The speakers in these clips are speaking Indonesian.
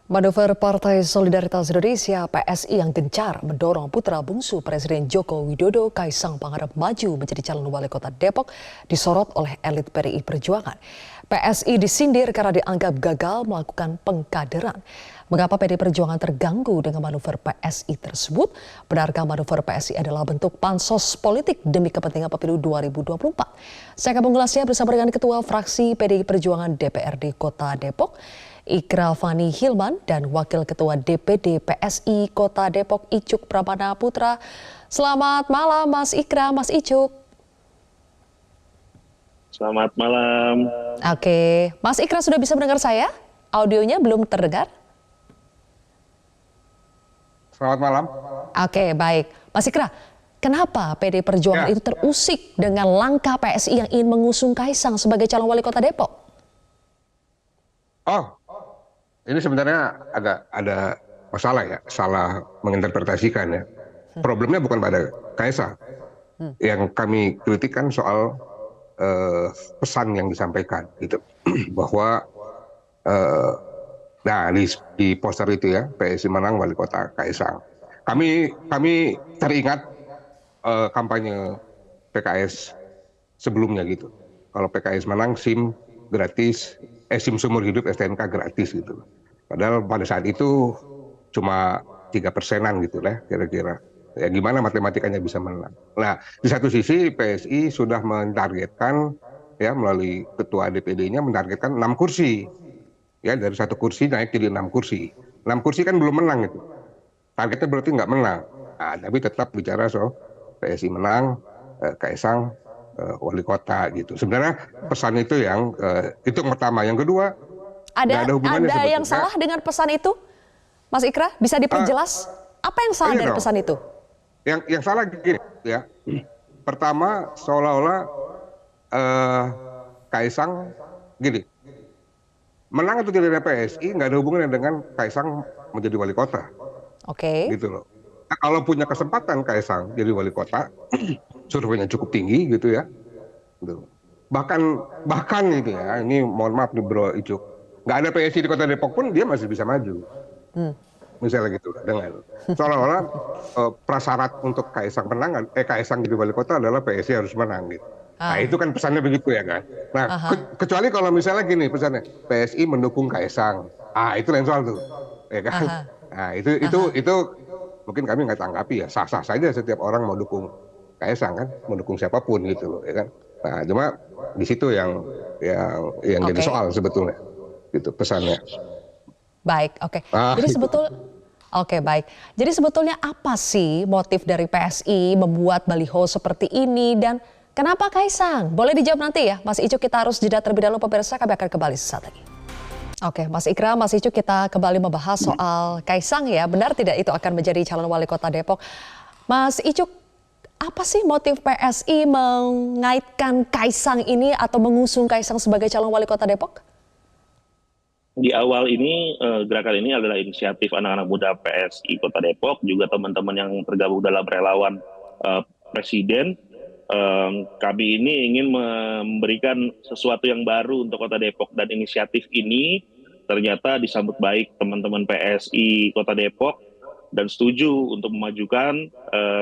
Manuver Partai Solidaritas Indonesia (PSI) yang gencar mendorong putra bungsu Presiden Joko Widodo Kaisang Pangarep maju menjadi calon wali kota Depok disorot oleh elit PDI Perjuangan. PSI disindir karena dianggap gagal melakukan pengkaderan. Mengapa PDI Perjuangan terganggu dengan manuver PSI tersebut? Benarkah manuver PSI adalah bentuk pansos politik demi kepentingan pemilu 2024? Saya akan mengulasnya bersama dengan Ketua Fraksi PDI Perjuangan DPRD Kota Depok, Ikra Fani Hilman, dan Wakil Ketua DPD PSI Kota Depok Icuk Pramana Putra. Selamat malam Mas Ikra, Mas Icuk. Selamat malam. Oke, Mas Ikra sudah bisa mendengar saya? Audionya belum terdengar? Selamat malam. Oke, baik. Mas Ikra, kenapa PDI Perjuangan itu terusik dengan langkah PSI yang ingin mengusung Kaisang sebagai calon wali kota Depok? Oh, ini sebenarnya agak ada masalah ya, salah menginterpretasikan ya. Problemnya bukan pada Kaisang. Yang kami kritikan soal pesan yang disampaikan, gitu, bahwa nah di poster itu ya, PSI menang wali kota Kaisang. Kami teringat kampanye PKS sebelumnya gitu. Kalau PKS menang SIM gratis, SIM seumur hidup STNK gratis gitu. Padahal pada saat itu cuma 3%-an gitu lah kira-kira. Ya gimana matematikanya bisa menang. Nah, di satu sisi PSI sudah mentargetkan ya melalui ketua DPD-nya mentargetkan 6 kursi. Ya dari 1 kursi naik jadi 6 kursi. 6 kursi kan belum menang itu. Targetnya berarti nggak menang. Nah, tapi tetap bicara soal PSI menang, Kaisang wali kota gitu. Sebenarnya pesan itu yang itu yang pertama. Yang kedua, ada yang salah dengan pesan itu, Mas Ikra? Bisa diperjelas apa yang salah dari pesan itu? Yang salah gini ya. Pertama, seolah-olah Kaisang gini, menang atau tidak PSI nggak ada hubungannya dengan Kaisang menjadi wali kota. Oke. Gitu loh. Nah, kalau punya kesempatan Kaisang jadi wali kota, surveinya cukup tinggi gitu ya. Gitu. Bahkan gitu ya, ini mohon maaf nih Bro Icuk, nggak ada PSI di kota Depok pun dia masih bisa maju. Misalnya gitu, dengan seolah-olah prasyarat untuk Kaisang menang, Kaisang jadi wali kota adalah PSI harus menang gitu. Nah itu kan pesannya begitu ya kan. Nah kecuali kalau misalnya gini pesannya, PSI mendukung Kaisang, itu lain soal tuh, ya kan. Nah itu mungkin kami nggak tanggapi ya, sah-sah saja setiap orang mau dukung Kaisang kan, mendukung siapapun gitu loh, ya kan. Nah cuma di situ yang jadi soal sebetulnya, gitu pesannya. Baik, oke. Jadi sebetulnya apa sih motif dari PSI membuat baliho seperti ini dan kenapa Kaisang? Boleh dijawab nanti ya, Mas Icuk. Kita harus jeda terlebih dahulu pemirsa, kami akan kembali sesaat lagi. Oke, Mas Ikra, Mas Icuk, kita kembali membahas soal Kaisang ya. Benar tidak itu akan menjadi calon wali kota Depok? Mas Icuk, apa sih motif PSI mengaitkan Kaisang ini atau mengusung Kaisang sebagai calon wali kota Depok? Di awal ini, gerakan ini adalah inisiatif anak-anak muda PSI Kota Depok, juga teman-teman yang tergabung dalam relawan Presiden. Kami ini ingin memberikan sesuatu yang baru untuk Kota Depok, dan inisiatif ini ternyata disambut baik teman-teman PSI Kota Depok dan setuju untuk memajukan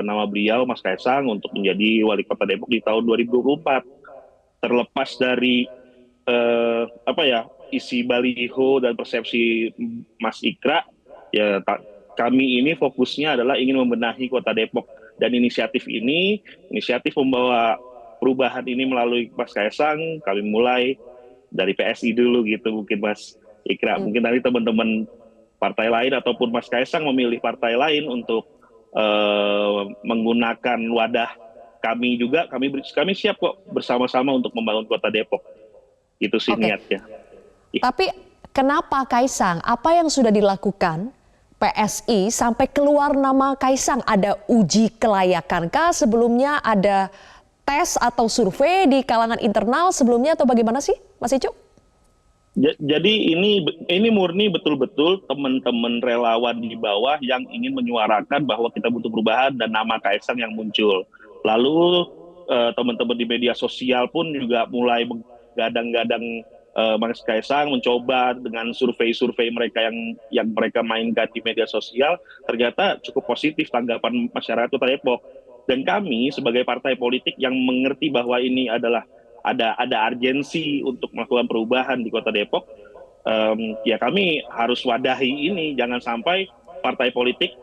nama beliau Mas Kaisang untuk menjadi wali kota Depok di tahun 2024. Terlepas dari isi baliho dan persepsi Mas Ikra, ya kami ini fokusnya adalah ingin membenahi kota Depok, dan inisiatif membawa perubahan ini melalui Mas Kaisang. Kami mulai dari PSI dulu gitu mungkin Mas Ikra. Mungkin nanti teman-teman partai lain ataupun Mas Kaisang memilih partai lain untuk menggunakan wadah kami juga, kami siap kok bersama-sama untuk membangun kota Depok. Itu sih niatnya. Tapi kenapa Kaisang? Apa yang sudah dilakukan PSI sampai keluar nama Kaisang? Ada uji kelayakan-kah sebelumnya? Ada tes atau survei di kalangan internal sebelumnya atau bagaimana sih, Mas Icuk? Jadi ini murni betul-betul teman-teman relawan di bawah yang ingin menyuarakan bahwa kita butuh perubahan dan nama Kaisang yang muncul. Lalu teman-teman di media sosial pun juga mulai menggadang-gadang Mas Kaisang mencoba dengan survei-survei mereka yang mereka mainkan di media sosial, ternyata cukup positif tanggapan masyarakat Kota Depok. Dan kami sebagai partai politik yang mengerti bahwa ini adalah ada urgensi untuk melakukan perubahan di Kota Depok, ya kami harus wadahi ini, jangan sampai partai politik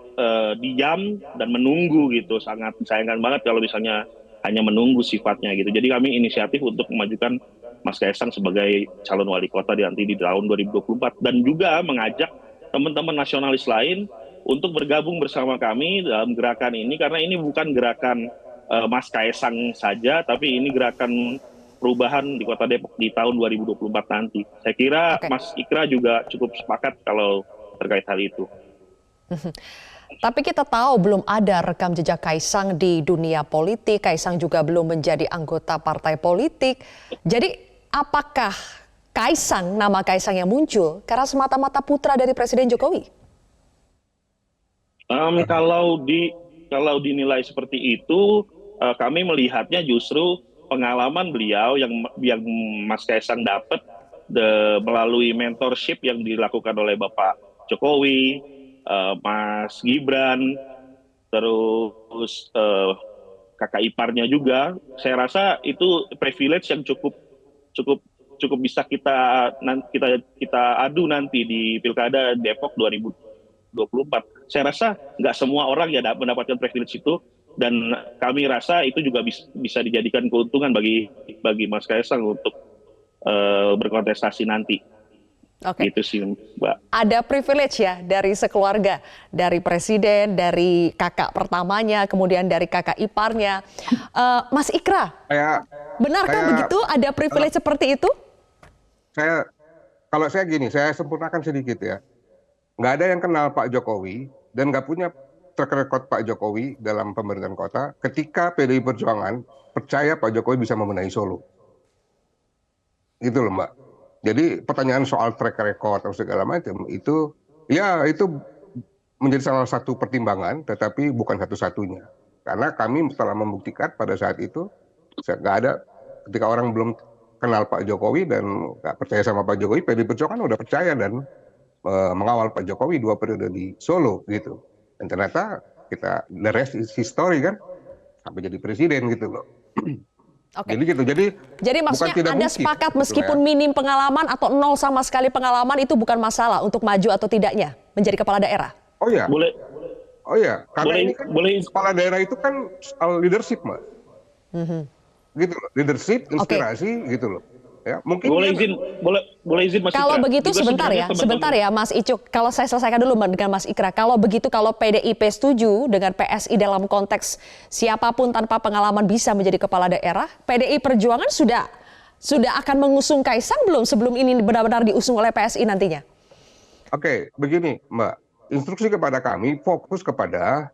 diam dan menunggu gitu. Sangat disayangkan banget kalau misalnya hanya menunggu sifatnya gitu. Jadi kami inisiatif untuk memajukan Mas Kaisang sebagai calon wali kota nanti di tahun 2024, dan juga mengajak teman-teman nasionalis lain untuk bergabung bersama kami dalam gerakan ini, karena ini bukan gerakan Mas Kaisang saja, tapi ini gerakan perubahan di Kota Depok di tahun 2024 nanti. Saya kira Oke. Mas Ikra juga cukup sepakat kalau terkait hal itu. Tapi kita tahu belum ada rekam jejak Kaisang di dunia politik. Kaisang juga belum menjadi anggota partai politik. Jadi apakah nama Kaisang yang muncul karena semata-mata putra dari Presiden Jokowi? Kalau dinilai seperti itu, kami melihatnya justru pengalaman beliau yang Mas Kaisang dapat melalui mentorship yang dilakukan oleh Bapak Jokowi, Mas Gibran, terus kakak iparnya juga. Saya rasa itu privilege yang cukup bisa kita adu nanti di Pilkada Depok 2024. Saya rasa nggak semua orang ya mendapatkan privilege itu, dan kami rasa itu juga bisa dijadikan keuntungan bagi Mas Kaisang untuk berkontestasi nanti. Oke. Gitu sih, Mbak. Ada privilege ya dari sekeluarga, dari presiden, dari kakak pertamanya, kemudian dari kakak iparnya. Mas Ikra, benarkah begitu ada privilege seperti itu? Kalau saya gini, saya sempurnakan sedikit ya. Nggak ada yang kenal Pak Jokowi dan nggak punya track record Pak Jokowi dalam pemerintahan kota ketika PDI Perjuangan percaya Pak Jokowi bisa membenahi Solo. Gitu loh, Mbak. Jadi pertanyaan soal track record atau segala macam itu menjadi salah satu pertimbangan, tetapi bukan satu-satunya. Karena kami telah membuktikan pada saat itu nggak ada, ketika orang belum kenal Pak Jokowi dan nggak percaya sama Pak Jokowi, PDI Perjuangan udah percaya dan mengawal Pak Jokowi 2 periode di Solo gitu. Dan ternyata the rest is history kan, sampai jadi presiden gitu loh. Oke. Jadi gitu. Jadi maksudnya Anda mungkin, sepakat gitu meskipun minim pengalaman atau nol sama sekali pengalaman itu bukan masalah untuk maju atau tidaknya menjadi kepala daerah? Oh ya. Boleh. Oh ya, karena Boleh- ini kan boleh- kepala daerah itu kan soal leadership, Mbak. Gitu loh, leadership, inspirasi gitu loh. Ya, mungkin Boleh kan- izin Mas Kalau Ikra. begitu Juga sebentar sebenarnya ya, teman-teman- sebentar ya Mas Icuk. Kalau saya selesaikan dulu dengan Mas Ikra. Kalau begitu, kalau PDIP setuju dengan PSI dalam konteks siapapun tanpa pengalaman bisa menjadi kepala daerah, PDI Perjuangan sudah akan mengusung Kaisang belum sebelum ini benar-benar diusung oleh PSI nantinya? Oke, begini Mbak. Instruksi kepada kami fokus kepada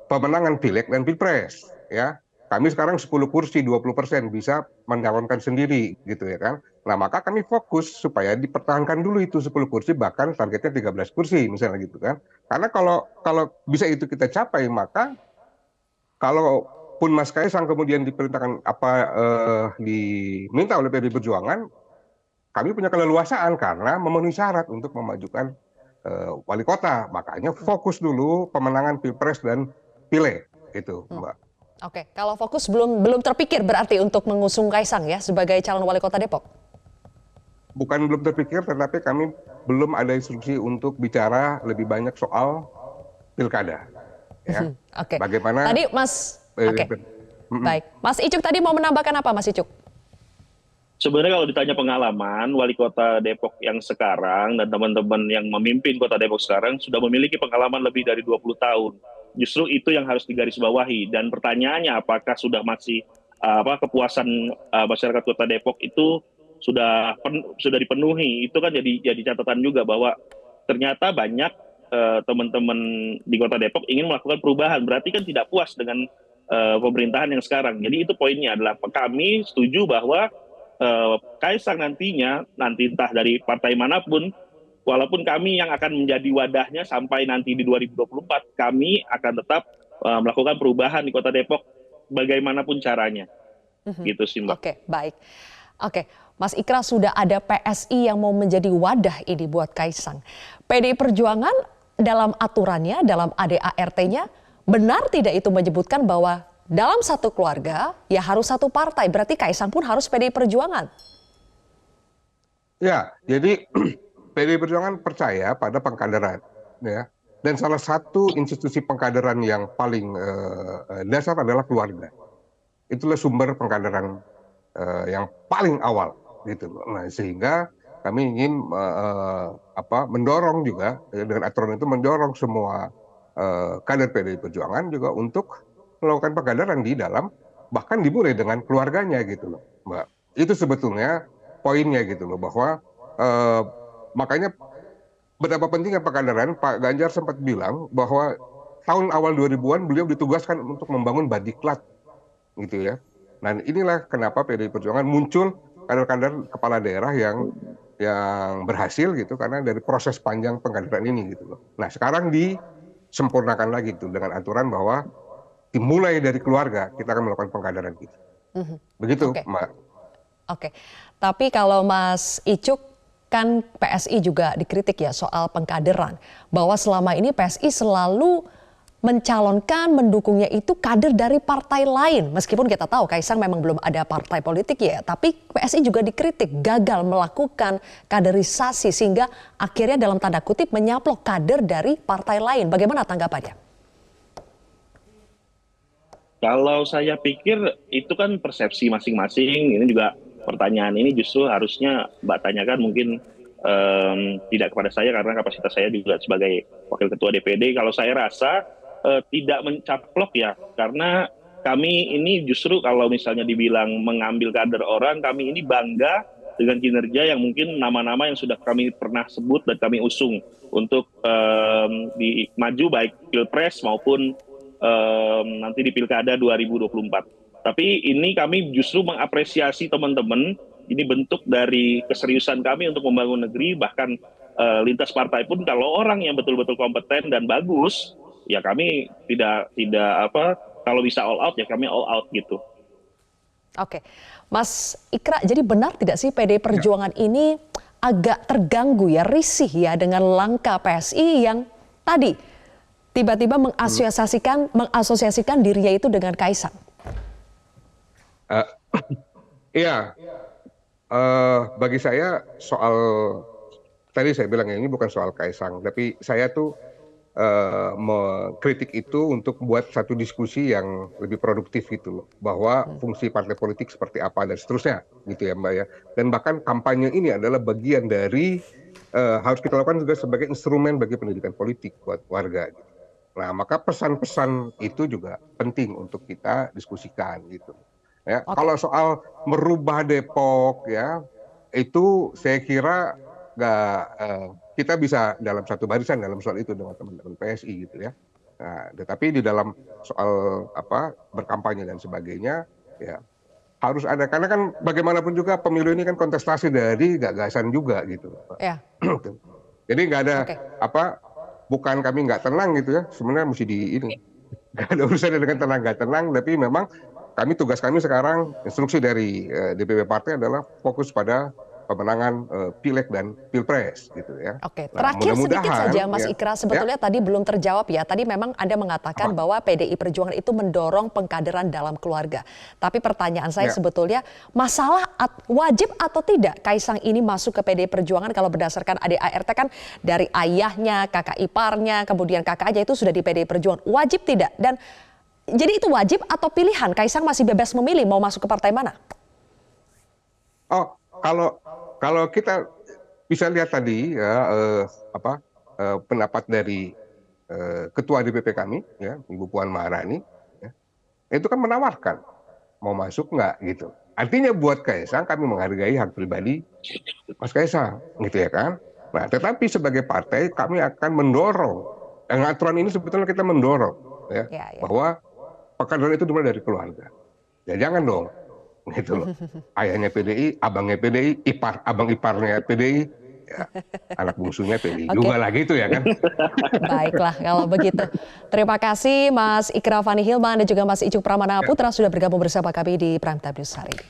pemenangan pileg dan pilpres, ya. Kami sekarang 10 kursi, 20% bisa mencalonkan sendiri, gitu ya kan. Nah, maka kami fokus supaya dipertahankan dulu itu 10 kursi, bahkan targetnya 13 kursi, misalnya gitu kan. Karena kalau bisa itu kita capai, maka kalaupun Mas Kaisang kemudian diperintahkan diminta oleh PDI Perjuangan, kami punya keleluasaan karena memenuhi syarat untuk memajukan wali kota. Makanya fokus dulu pemenangan pilpres dan pileg, gitu, Mbak. Oke, kalau fokus belum terpikir berarti untuk mengusung Kaisang ya sebagai calon wali kota Depok? Bukan belum terpikir, tetapi kami belum ada instruksi untuk bicara lebih banyak soal pilkada. Ya. Oke. Bagaimana? Tadi Mas, oke. Baik, Mas Icuk tadi mau menambahkan apa Mas Icuk? Sebenarnya kalau ditanya pengalaman, wali kota Depok yang sekarang dan teman-teman yang memimpin kota Depok sekarang sudah memiliki pengalaman lebih dari 20 tahun. Justru itu yang harus digarisbawahi. Dan pertanyaannya apakah sudah masih kepuasan masyarakat kota Depok itu sudah dipenuhi. Itu kan jadi catatan juga bahwa ternyata banyak teman-teman di kota Depok ingin melakukan perubahan. Berarti kan tidak puas dengan pemerintahan yang sekarang. Jadi itu poinnya adalah kami setuju bahwa Kaisang nanti entah dari partai manapun, walaupun kami yang akan menjadi wadahnya sampai nanti di 2024, kami akan tetap melakukan perubahan di Kota Depok bagaimanapun caranya. Gitu sih, Mbak. Oke, baik. Oke, Mas Ikra, sudah ada PSI yang mau menjadi wadah ini buat Kaisang. PDI Perjuangan dalam aturannya, dalam ADART-nya, benar tidak itu menyebutkan bahwa dalam satu keluarga ya harus satu partai, berarti Kaisang pun harus PDI Perjuangan? Ya, jadi PDI Perjuangan percaya pada pengkaderan, ya. Dan salah satu institusi pengkaderan yang paling dasar adalah keluarga. Itulah sumber pengkaderan yang paling awal, gitu. Nah, sehingga kami ingin mendorong juga dengan aturan itu mendorong semua kader PDI Perjuangan juga untuk melakukan pengkaderan di dalam, bahkan dimulai dengan keluarganya, gitu loh, Mbak. Itu sebetulnya poinnya, gitu loh, bahwa makanya betapa pentingnya pengkaderan. Pak Ganjar sempat bilang bahwa tahun awal 2000-an beliau ditugaskan untuk membangun Badiklat, gitu ya. Nah, inilah kenapa PDI Perjuangan muncul kader-kader kepala daerah yang berhasil, gitu, karena dari proses panjang pengkaderan ini, gitu loh. Nah, sekarang disempurnakan lagi tuh dengan aturan bahwa dimulai dari keluarga kita akan melakukan pengkaderan gitu. Begitu, Mbak. Oke, tapi kalau Mas Icuk, kan PSI juga dikritik ya soal pengkaderan, bahwa selama ini PSI selalu mencalonkan mendukungnya itu kader dari partai lain. Meskipun kita tahu Kaisang memang belum ada partai politik ya, tapi PSI juga dikritik gagal melakukan kaderisasi sehingga akhirnya dalam tanda kutip menyaplok kader dari partai lain. Bagaimana tanggapannya? Kalau saya pikir itu kan persepsi masing-masing. Ini juga pertanyaan ini justru harusnya Mbak tanyakan mungkin tidak kepada saya karena kapasitas saya juga sebagai Wakil Ketua DPD. Kalau saya rasa tidak mencaplok ya, karena kami ini justru kalau misalnya dibilang mengambil kader orang, kami ini bangga dengan kinerja yang mungkin nama-nama yang sudah kami pernah sebut dan kami usung untuk maju baik Pilpres maupun nanti di Pilkada 2024. Tapi ini kami justru mengapresiasi teman-teman, ini bentuk dari keseriusan kami untuk membangun negeri, bahkan lintas partai pun kalau orang yang betul-betul kompeten dan bagus, ya kami tidak kalau bisa all out ya kami all out gitu. Oke, Mas Ikra, jadi benar tidak sih PDI Perjuangan ini agak terganggu ya, risih ya dengan langkah PSI yang tadi tiba-tiba mengasosiasikan dirinya itu dengan Kaisang? Iya, bagi saya soal tadi saya bilang ini bukan soal Kaisang, tapi saya tuh mengkritik itu untuk buat satu diskusi yang lebih produktif gitu loh, bahwa fungsi partai politik seperti apa dan seterusnya gitu ya Mbak ya. Dan bahkan kampanye ini adalah bagian dari harus kita lakukan juga sebagai instrumen bagi pendidikan politik buat warga. Gitu. Nah maka pesan-pesan itu juga penting untuk kita diskusikan gitu. Ya, kalau soal merubah Depok ya itu saya kira kita bisa dalam satu barisan dalam soal itu dengan teman-teman PSI gitu ya. Nah, tetapi di dalam soal berkampanye dan sebagainya ya harus ada, karena kan bagaimanapun juga pemilu ini kan kontestasi dari gagasan juga gitu. Ya. Jadi nggak ada bukan kami nggak tenang gitu ya. Sebenarnya mesti nggak ada urusannya dengan tenang nggak tenang, tapi memang tugas kami sekarang, instruksi dari DPP partai adalah fokus pada pemenangan Pileg dan Pilpres gitu ya. Oke, terakhir sedikit saja Mas Ikra, sebetulnya tadi belum terjawab ya. Tadi memang Anda mengatakan bahwa PDI Perjuangan itu mendorong pengkaderan dalam keluarga. Tapi pertanyaan saya sebetulnya masalah wajib atau tidak Kaisang ini masuk ke PDI Perjuangan kalau berdasarkan ADART kan dari ayahnya, kakak iparnya, kemudian kakaknya itu sudah di PDI Perjuangan. Wajib tidak? Dan jadi itu wajib atau pilihan? Kaisang masih bebas memilih mau masuk ke partai mana? Oh, kalau kita bisa lihat tadi ya pendapat dari Ketua DPP kami ya Ibu Puan Maharani ya, itu kan menawarkan mau masuk nggak gitu. Artinya buat Kaisang kami menghargai hak pribadi Mas Kaisang gitu ya kan. Nah tetapi sebagai partai kami akan mendorong dengan aturan ini sebetulnya kita mendorong ya. Bahwa pengkaderan itu dimulai dari keluarga. Ya jangan dong gitu loh. Ayahnya PDI, abangnya PDI, abang iparnya PDI, ya, anak bungsunya PDI juga lah gitu ya kan. Baiklah kalau begitu. Terima kasih Mas Ikra Fani Hilman dan juga Mas Icuk Pramana Putra sudah bergabung bersama kami di Prime Time News hari ini.